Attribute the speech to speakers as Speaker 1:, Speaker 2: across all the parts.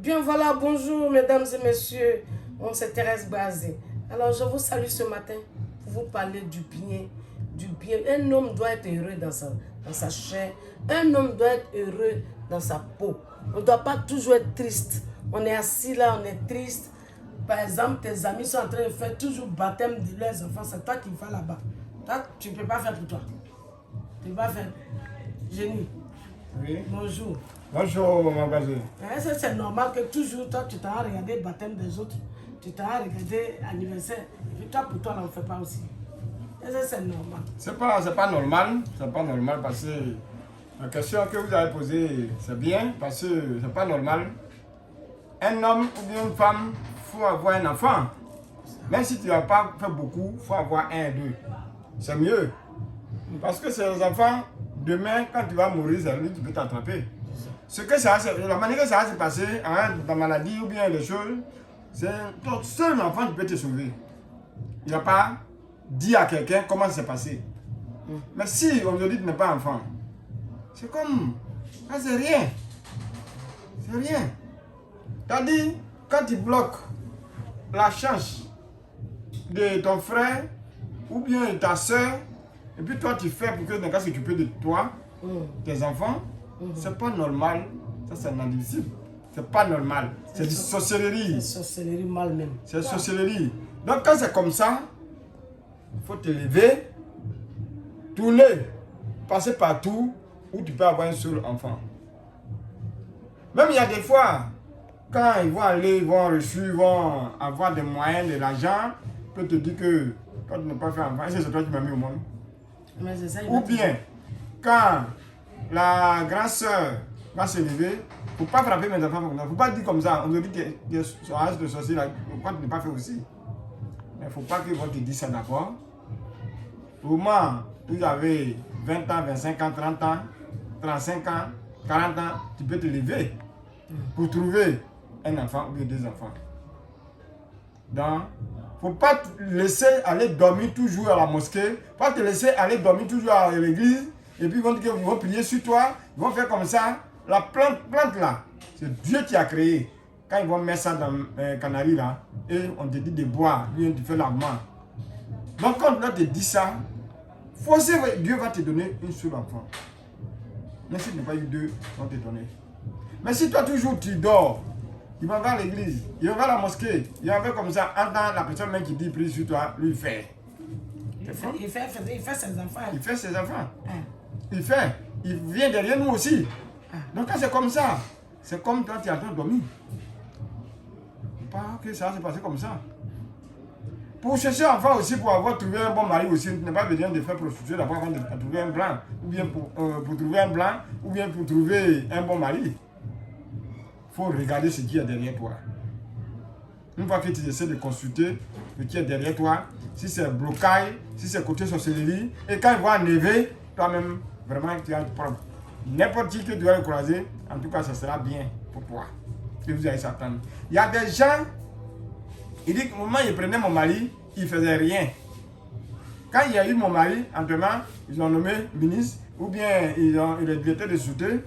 Speaker 1: Bien voilà, bonjour mesdames et messieurs, c'est Thérèse Bazé. Alors je vous salue ce matin pour vous parler du bien. Du bien. Un homme doit être heureux dans sa chair, un homme doit être heureux dans sa peau. On ne doit pas toujours être triste. On est assis là, on est triste. Par exemple, tes amis sont en train de faire toujours baptême de leurs enfants, c'est toi qui vas là-bas. Toi, tu ne peux pas faire pour toi. Tu ne peux pas faire. Génie.
Speaker 2: Oui.
Speaker 1: Bonjour.
Speaker 2: Bonjour, ma Bazé.
Speaker 1: C'est normal que toujours, toi, tu t'as regardé le baptême des autres, tu t'as regardé l'anniversaire, et puis toi, pour toi, on ne fait pas aussi. C'est normal.
Speaker 2: C'est pas normal, parce que la question que vous avez posée, c'est bien, parce que c'est pas normal. Un homme ou bien une femme, il faut avoir un enfant. Même si tu n'as pas fait beaucoup, il faut avoir un et deux. C'est mieux. Parce que ces enfants, demain, quand tu vas mourir, c'est lui qui peut t'attraper. La manière que ça va se passer, ta maladie ou bien les choses, c'est ton seul enfant qui peut te sauver. Il n'a pas dit à quelqu'un comment ça s'est passé. Mais si aujourd'hui tu n'es pas enfant, c'est comme, c'est rien. C'est rien. C'est-à-dire, quand tu bloques la chance de ton frère ou bien de ta soeur, et puis toi tu fais pour que quelqu'un s'occupe de toi, tes enfants, c'est pas normal. Ça c'est inadmissible. C'est pas normal. C'est du sorcellerie.
Speaker 1: C'est sorcellerie mal même.
Speaker 2: C'est sorcellerie. Donc quand c'est comme ça, il faut te lever, tourner, passer partout où tu peux avoir un seul enfant. Même il y a des fois, quand ils vont aller, ils vont avoir des moyens, de l'argent, ils peuvent te dire que toi tu n'as pas fait enfant, c'est toi qui m'as mis au monde.
Speaker 1: Mais ça,
Speaker 2: Ou bien, quand la grande soeur va se lever, il ne faut pas frapper mes enfants comme ça. Il ne faut pas dire comme ça. On te dit que son âge de sorcier, pourquoi tu n'as pas fait aussi? Mais il ne faut pas qu'ils vont te dire ça d'abord. Au moment où vous avez 20 ans, 25 ans, 30 ans, 35 ans, 40 ans, tu peux te lever pour trouver un enfant ou deux enfants. Donc, il ne faut pas te laisser aller dormir toujours à la mosquée, il ne faut pas te laisser aller dormir toujours à l'église, et puis ils vont dire qu'ils vont prier sur toi, ils vont faire comme ça. La plante là, c'est Dieu qui a créé. Quand ils vont mettre ça dans Canaries là, et on te dit de boire, lui tu fais lavement. Donc quand on te dit ça, forcément Dieu va te donner une seule enfant. Mais si tu n'as pas eu deux, on va te donner. Mais si toi toujours tu dors, il va vers l'église, il va vers la mosquée, il va faire comme ça, entend la personne même qui dit prie sur toi, lui il fait.
Speaker 1: Il fait ses enfants.
Speaker 2: Il fait ses enfants. Il fait. Il vient derrière nous aussi. Donc quand c'est comme ça, c'est comme toi tu es en train de dormir. Pas que ça va se passer comme ça. Pour chercher un enfant aussi, pour avoir trouvé un bon mari aussi, tu n'as pas besoin de faire prostituer d'abord avant de trouver un blanc. Ou bien pour trouver un blanc, ou bien pour trouver un bon mari. Il faut regarder ce qu'il y a derrière toi. Une fois que tu essaies de consulter ce qui est derrière toi, si c'est blocage, si c'est côté sorcellerie, et quand il va enlever, toi-même, vraiment tu as un problème. N'importe qui que tu vas le croiser, en tout cas, ça sera bien pour toi. Que vous allez s'attendre. Il y a des gens, il dit qu'au moment où il prenait mon mari, il ne faisait rien. Quand il y a eu mon mari, entre-temps, ils ont nommé ministre, ou bien il est directeur de sûreté,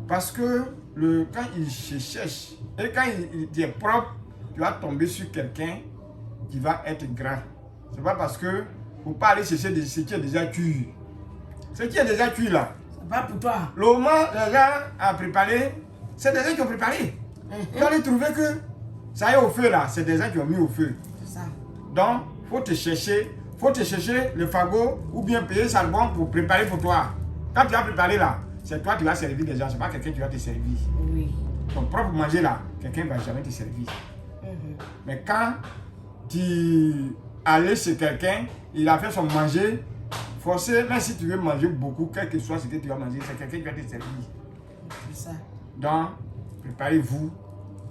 Speaker 2: parce que quand il se cherche, et quand il est propre, tu vas tomber sur quelqu'un qui va être grand. Ce n'est pas parce que il ne faut pas aller chercher ce qui est déjà cuit. Ce qui est déjà cuit là.
Speaker 1: C'est pas pour toi.
Speaker 2: Le moment les gens ont préparé, c'est des gens qui ont préparé. Ils allaient trouver que ça est au feu là, c'est des gens qui ont mis au feu.
Speaker 1: C'est ça.
Speaker 2: Donc, il faut te chercher le fagot ou bien payer ça bon pour préparer pour toi. Quand tu vas préparer là, c'est toi qui vas servir des gens, ce n'est pas quelqu'un qui va te servir.
Speaker 1: Oui.
Speaker 2: Ton propre manger là, quelqu'un ne va jamais te servir. Mais quand tu allais chez quelqu'un, il a fait son manger, forcément, même si tu veux manger beaucoup, quel que soit ce que tu vas manger, c'est quelqu'un qui va te servir.
Speaker 1: C'est ça.
Speaker 2: Donc, préparez-vous,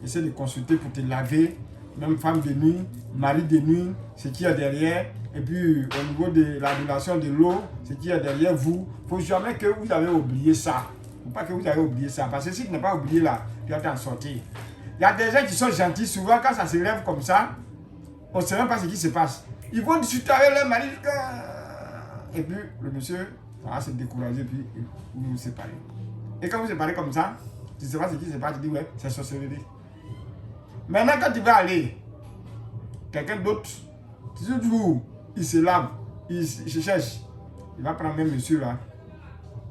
Speaker 2: essayez de consulter pour te laver, même femme de nuit, mari de nuit, ce qu'il y a derrière, et puis au niveau de la relation de l'eau, ce qu'il y a derrière vous, il ne faut jamais que vous avez oublié ça. Il ne faut pas que vous avez oublié ça, parce que si tu n'as pas oublié là, tu vas t'en sortir. Il y a des gens qui sont gentils, souvent quand ça se lève comme ça, on ne sait même pas ce qui se passe. Ils vont discuter avec leur mari, et puis le monsieur va se décourager, puis vous vous séparez. Et quand vous séparez comme ça, Tu ne sais pas ce qui se passe, tu dis ouais, c'est sorcellerie. Maintenant, quand tu vas aller, quelqu'un d'autre, toujours, il se lave, il se cherche. Il va prendre même monsieur là.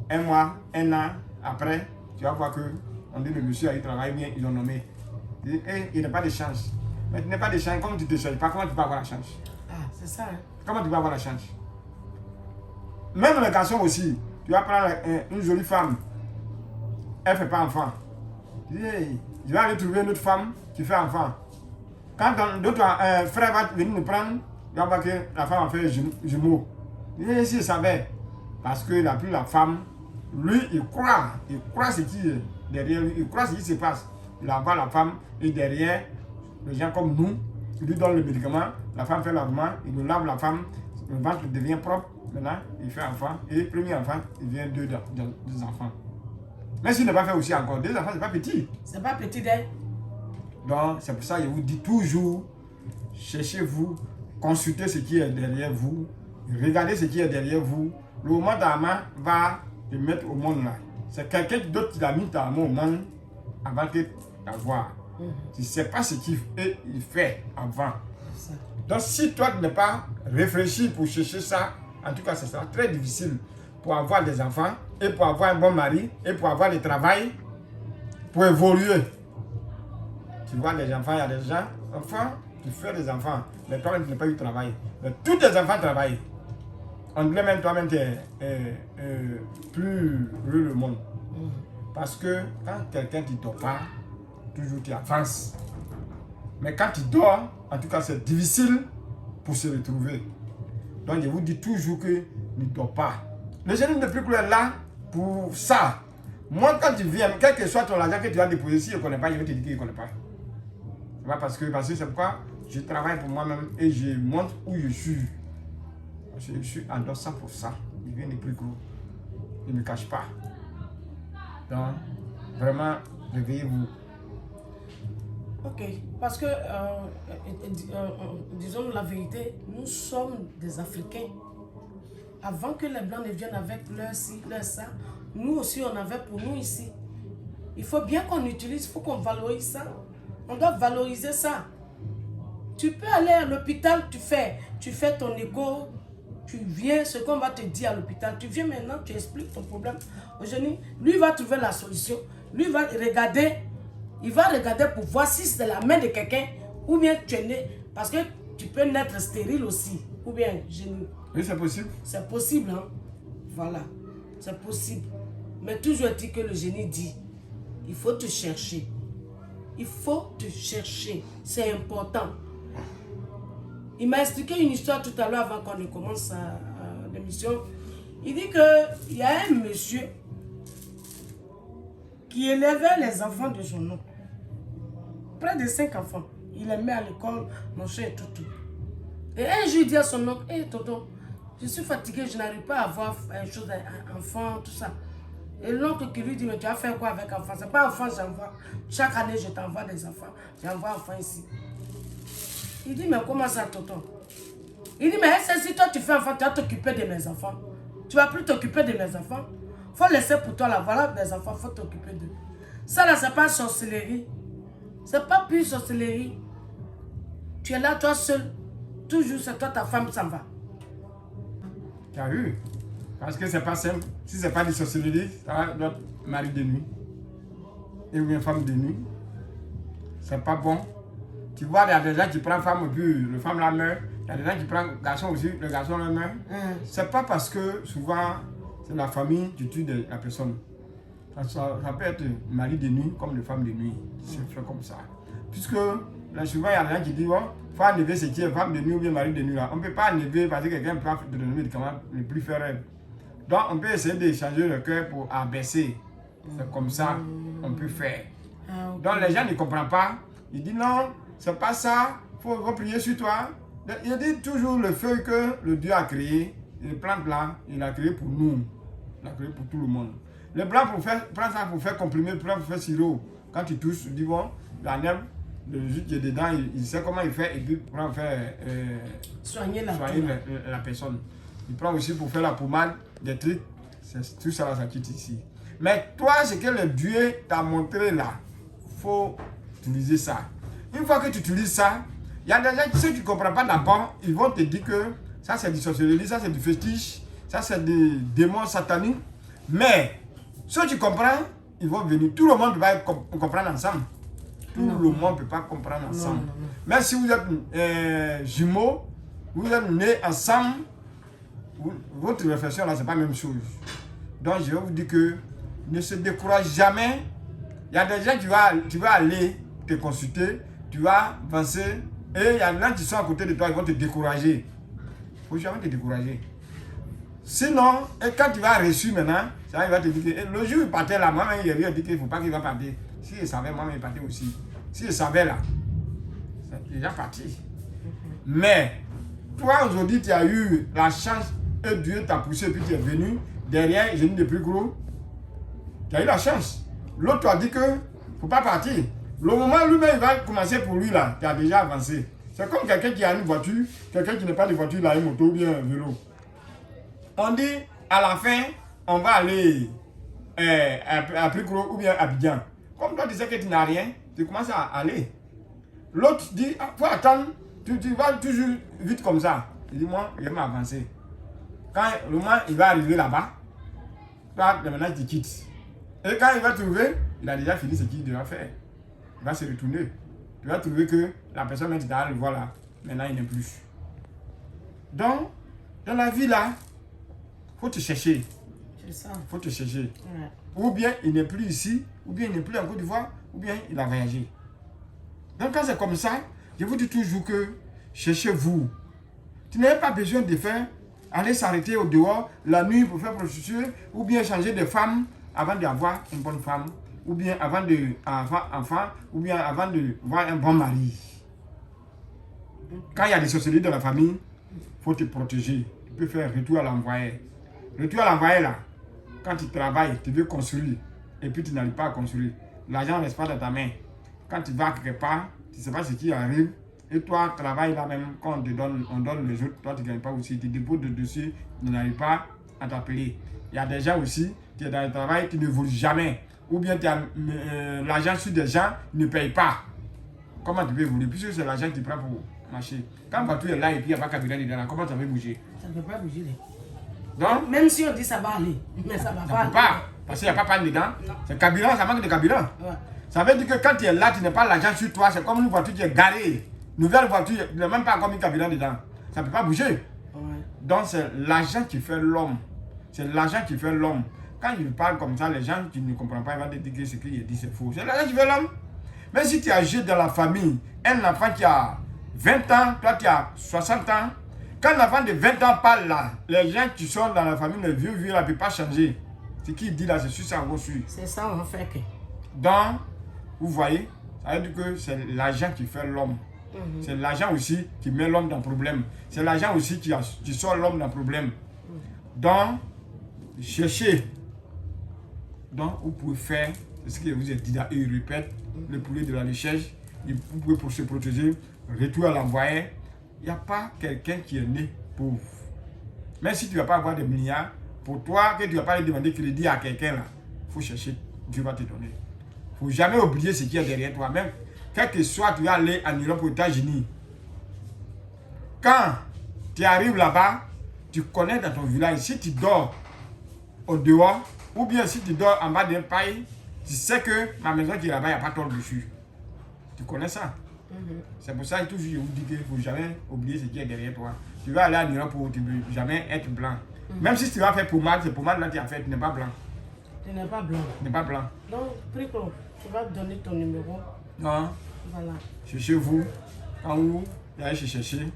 Speaker 2: Un mois, un an, après, tu vas voir que on dit le monsieur, il travaille bien, ils l'ont nommé. Il n'a pas de chance. Mais tu n'as pas de chance, comme tu ne te cherches pas, comment tu vas avoir la chance?
Speaker 1: Ah, c'est ça. Hein?
Speaker 2: Comment tu vas avoir la chance? Même les garçons aussi, tu vas prendre une jolie femme, elle ne fait pas enfant. Tu dis, hey, je vais aller trouver une autre femme qui fait enfant. Quand d'autres frère va venir nous prendre, tu vas voir que la femme a fait jumeau. Tu dis, si je savais, parce qu'il n'a plus la femme, lui, il croit ce qui est derrière lui, il croit ce qui se passe. Il envoie la femme et derrière, les gens comme nous, il lui donne le médicament, la femme fait lavement, il nous lave la femme, le ventre devient propre, maintenant il fait enfant, et premier enfant, il vient deux enfants. Mais s'il n'a pas fait aussi encore, deux enfants, c'est pas petit.
Speaker 1: C'est pas petit, hein? Donc,
Speaker 2: c'est pour ça que je vous dis toujours, cherchez-vous, consultez ce qui est derrière vous, regardez ce qui est derrière vous. Le moment d'Ama va te mettre au monde là. C'est quelqu'un d'autre qui t'a mis ta main au monde avant de t'avoir. Tu ne sais pas ce qu'il fait avant. Donc si toi tu n'es pas réfléchi pour chercher ça, en tout cas ce sera très difficile pour avoir des enfants et pour avoir un bon mari et pour avoir du travail, pour évoluer. Tu vois les enfants, il y a des gens, enfants, tu fais des enfants, mais toi tu n'as pas eu de travail. Mais tous tes enfants travaillent. On dirait même toi-même tu es plus heureux le monde. Parce que quand quelqu'un ne dort pas, toujours tu avances. Mais quand tu dors, en tout cas c'est difficile pour se retrouver. Donc je vous dis toujours que ne dors pas. Le génie de plus est là pour ça. Moi quand tu viens, quel que soit ton argent que tu as déposé, si je ne connais pas, je vais te dire que je ne connais pas. Parce que c'est pourquoi je travaille pour moi-même et je montre où je suis. Je suis en dehors ça pour ça. Il vient de plus gros. Il ne me cache pas. Donc, vraiment, réveillez-vous.
Speaker 1: Ok, parce que, disons la vérité, nous sommes des Africains. Avant que les Blancs ne viennent avec leur ci, leur ça, nous aussi on avait pour nous ici. Il faut bien qu'on utilise, il faut qu'on valorise ça. On doit valoriser ça. Tu peux aller à l'hôpital, tu fais ton écho, tu viens, ce qu'on va te dire à l'hôpital, tu viens maintenant, tu expliques ton problème au génie. Lui va trouver la solution. Lui va regarder, il va regarder pour voir si c'est la main de quelqu'un ou bien tu es né, parce que tu peux naître stérile aussi, ou bien génie.
Speaker 2: Oui, c'est possible.
Speaker 1: C'est possible, hein. Voilà, c'est possible. Mais toujours dit que le génie dit, il faut te chercher. Il faut te chercher, c'est important. Il m'a expliqué une histoire tout à l'heure avant qu'on ne commence l'émission. Il dit qu'il y a un monsieur qui élevait les enfants de son oncle. Près de 5 enfants. Il les met à l'école, machin et tout. Et un jour, il dit à son oncle, hé tonton, je suis fatigué, je n'arrive pas à avoir une chose, un enfant, tout ça. Et l'oncle qui lui dit, mais tu vas faire quoi avec enfant? C'est pas enfant, j'envoie. Chaque année, je t'envoie des enfants. J'envoie enfants ici. Il dit, mais comment ça, tonton? Il dit, mais si toi tu fais enfant, tu vas t'occuper de mes enfants. Tu vas plus t'occuper de mes enfants. Faut laisser pour toi là, voilà des enfants, faut t'occuper d'eux. Ça là, c'est pas sorcellerie. C'est pas plus sorcellerie. Tu es là, toi seul. Toujours, c'est toi, ta femme s'en va.
Speaker 2: Tu as vu? Parce que c'est pas simple. Si c'est pas des sorcelleries, ça va notre mari de nuit. Et une femme de nuit. C'est pas bon. Tu vois, il y a des gens qui prennent femme et puis le femme la meurt. Il y a des gens qui prennent garçon aussi, le garçon la meurt. C'est pas parce que souvent c'est la famille qui tue la personne. Ça peut être mari de nuit comme le femme de nuit. C'est fait comme ça. Puisque là, souvent il y a des gens qui disent, bon, il faut enlever ce qui est femme de nuit ou bien mari de nuit là. On ne peut pas enlever parce que quelqu'un peut donner le médicament ne plus faire rêve. Donc on peut essayer d'échanger le cœur pour abaisser. C'est comme ça on peut faire. Donc les gens ne comprennent pas. Ils disent non, c'est pas ça, il faut prier sur toi. Il dit toujours le feu que le Dieu a créé, les plantes là, il a créé pour nous. Il a créé pour tout le monde. Les blancs prennent ça pour faire comprimer, pour faire sirop. Quand tu touches, tu dis bon, la nerve, le jus qui est dedans, il sait comment il fait et puis pour faire
Speaker 1: soigner
Speaker 2: la personne. Il prend aussi pour faire la pommade, des trucs, tout ça, ça quitte ici. Mais toi, ce que le Dieu t'a montré là, il faut utiliser ça. Une fois que tu utilises ça, il y a des gens, ceux qui ne comprennent pas d'abord, ils vont te dire que ça c'est du sorcellerie, ça c'est du fétiche, ça c'est des démons sataniques. Mais ceux qui comprennent, ils vont venir. Tout le monde ne peut pas comprendre ensemble. Tout le monde ne peut pas comprendre ensemble.
Speaker 1: Non.
Speaker 2: Même si vous êtes jumeaux, vous êtes nés ensemble, votre réflexion là, c'est pas la même chose. Donc je vais vous dire que ne se décourage jamais. Il y a des gens tu vas aller te consulter, tu vas avancer, et il y a des gens qui sont à côté de toi, ils vont te décourager. Il ne faut jamais te décourager. Sinon, et quand tu vas reçu maintenant, ça, il va te dire que le jour où il partait là, moi-même, il a dit qu'il ne faut pas qu'il va partir. Si il savait, moi-même, il partait aussi. Si il savait là, c'est déjà parti. Mais, toi, aujourd'hui, tu as eu la chance et Dieu t'a poussé et puis tu es venu. Derrière, j'ai mis de plus gros. Tu as eu la chance. L'autre a dit que ne faut pas partir. Le moment lui-même, il va commencer pour lui là, tu as déjà avancé. C'est comme quelqu'un qui a une voiture, quelqu'un qui n'a pas de voiture, il a une moto ou bien un vélo. On dit, à la fin, on va aller à Pricro ou bien à Abidjan. Comme toi, tu sais que tu n'as rien, tu commences à aller. L'autre dit, il faut attendre, tu vas toujours vite comme ça. Il dit, moi, je vais m'avancer. Quand le moment il va arriver là-bas, toi, maintenant, tu quittes. Et quand il va trouver, il a déjà fini ce qu'il devait faire. Il va se retourner. Tu vas trouver que la personne qui t'a voir là, maintenant, il n'est plus. Donc, dans la vie là, il faut te chercher.
Speaker 1: C'est ça.
Speaker 2: Il faut te chercher.
Speaker 1: Ouais.
Speaker 2: Ou bien il n'est plus ici, ou bien il n'est plus en Côte d'Ivoire, ou bien il a voyagé. Donc quand c'est comme ça, je vous dis toujours que cherchez-vous. Tu n'avez pas besoin de faire, aller s'arrêter au dehors la nuit pour faire prostituer, ou bien changer de femme avant d'avoir une bonne femme, ou bien avant d'avoir un enfant, ou bien avant d'avoir un bon mari. Quand il y a des sorcelleries dans la famille, il faut te protéger. Tu peux faire retour à l'envoyé. Retour à l'envoyé là, quand tu travailles, tu veux construire, et puis tu n'arrives pas à construire. L'argent ne reste pas dans ta main. Quand tu vas quelque part, tu ne sais pas ce qui arrive, et toi, travaille là même, quand on donne les autres, toi tu ne gagnes pas aussi. Tu déposes de dossier, tu n'arrives pas à t'appeler. Il y a des gens aussi, tu es dans le travail, tu ne voles jamais. Ou bien tu as l'argent sur des gens, ils ne payent pas. Comment tu peux voler? Puisque c'est l'argent que tu prends pour marcher. Quand la voiture est là et puis il n'y a pas de cabinet dedans, comment tu vas bouger?
Speaker 1: Ça ne peut pas bouger.
Speaker 2: Donc,
Speaker 1: même si on dit ça va aller, mais ça va pas.
Speaker 2: Ça ne peut pas, parce qu'il n'y a pas panne dedans. C'est carburant, ça manque de carburant.
Speaker 1: Ouais.
Speaker 2: Ça veut dire que quand tu es là, tu n'as pas l'argent sur toi, c'est comme une voiture qui est garée. Nouvelle voiture, il n'y a même pas encore mis carburant dedans. Ça ne peut pas bouger.
Speaker 1: Ouais.
Speaker 2: Donc c'est l'argent qui fait l'homme. C'est l'argent qui fait l'homme. Quand il parle comme ça, les gens qui ne comprennent pas, ils vont te dire que ce qu'il dit c'est faux. C'est l'argent qui fait l'homme. Mais si tu as jeté dans la famille un enfant qui a 20 ans, toi tu as 60 ans, quand l'enfant de 20 ans parle là, les gens qui sont dans la famille, les vieux là, ne peuvent pas changer. Ce qu'il dit là, c'est sur ça, on suit.
Speaker 1: C'est ça, on fait que.
Speaker 2: Donc, vous voyez, ça veut dire que c'est l'argent qui fait l'homme. C'est l'argent aussi qui met l'homme dans le problème. C'est l'argent aussi qui sort l'homme dans le problème. Donc, cherchez. Donc, vous pouvez faire ce que je vous ai dit là, et il répète, le poulet de la recherche, vous pouvez pour se protéger, retour à l'envoyé. Il n'y a pas quelqu'un qui est né pauvre. Même si tu ne vas pas avoir des milliards, pour toi, que tu ne vas pas aller demander crédit à quelqu'un là, il faut chercher, Dieu va te donner. Il ne faut jamais oublier ce qui est derrière toi. Même, quel que soit, tu vas aller en Europe, aux États-Unis. Quand tu arrives là-bas, tu connais dans ton village, si tu dors au dehors, ou bien si tu dors en bas d'un paille, tu sais que ma maison qui est là-bas, il n'y a pas tort dessus. Tu connais ça. C'est pour ça que toujours je vous dis qu'il ne faut jamais oublier ce qui est derrière toi. Tu vas aller en Europe où tu ne veux jamais être blanc. Même si tu vas faire pommade, c'est pommade là que tu as fait, tu n'es pas blanc.
Speaker 1: Tu n'es pas blanc.
Speaker 2: Tu n'es pas blanc.
Speaker 1: Donc, Pricro, tu vas donner ton numéro.
Speaker 2: Non.
Speaker 1: Voilà.
Speaker 2: Cherchez vous. Quand vous allez chercher,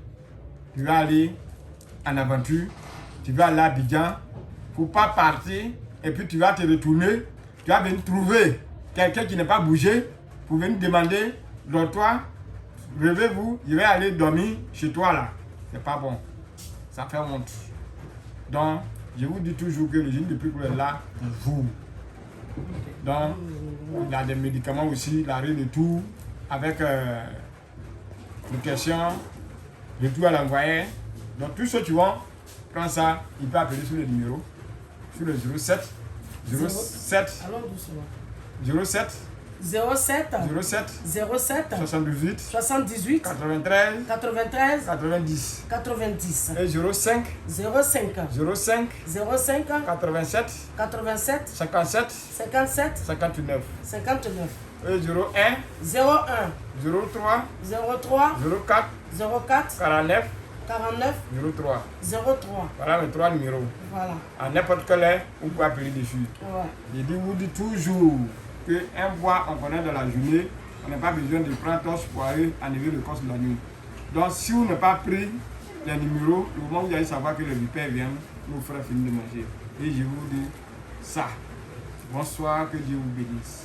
Speaker 2: tu vas aller en aventure, tu vas aller à Abidjan. Il ne faut pas partir et puis tu vas te retourner. Tu vas venir trouver quelqu'un qui n'est pas bougé pour venir demander dans toi. Levez-vous, je vais aller dormir chez toi là. C'est pas bon. Ça fait honte. Donc, je vous dis toujours que le génie de Pricro est là pour vous. Donc, il y a des médicaments aussi, l'arrêt de tout, avec une question, retour à l'envoyé. Donc, tous ceux qui vont prendre ça, ils peuvent appeler sur le numéro, sur le 07 07
Speaker 1: Allons doucement.
Speaker 2: 07
Speaker 1: 07
Speaker 2: 07
Speaker 1: 07
Speaker 2: 78
Speaker 1: 78
Speaker 2: 93
Speaker 1: 93
Speaker 2: 90
Speaker 1: 90
Speaker 2: et 05
Speaker 1: 05
Speaker 2: 05
Speaker 1: 05
Speaker 2: 87
Speaker 1: 87
Speaker 2: 57
Speaker 1: 57
Speaker 2: 59
Speaker 1: 59
Speaker 2: et 01
Speaker 1: 01
Speaker 2: 03
Speaker 1: 03
Speaker 2: 04
Speaker 1: 04
Speaker 2: 49
Speaker 1: 49
Speaker 2: 03.
Speaker 1: 03.
Speaker 2: Voilà mes 3 numéros.
Speaker 1: Voilà.
Speaker 2: À n'importe quelle heure, vous pouvez appeler dessus.
Speaker 1: Ouais.
Speaker 2: Je vous dis toujours qu'un bois, on connaît dans la journée, on n'a pas besoin de prendre torche pour aller enlever le corps de la nuit. Donc si vous n'avez pas pris les numéros, le moment où vous allez savoir que le vipère vient, vous ferez finir de manger. Et je vous dis ça. Bonsoir, que Dieu vous bénisse.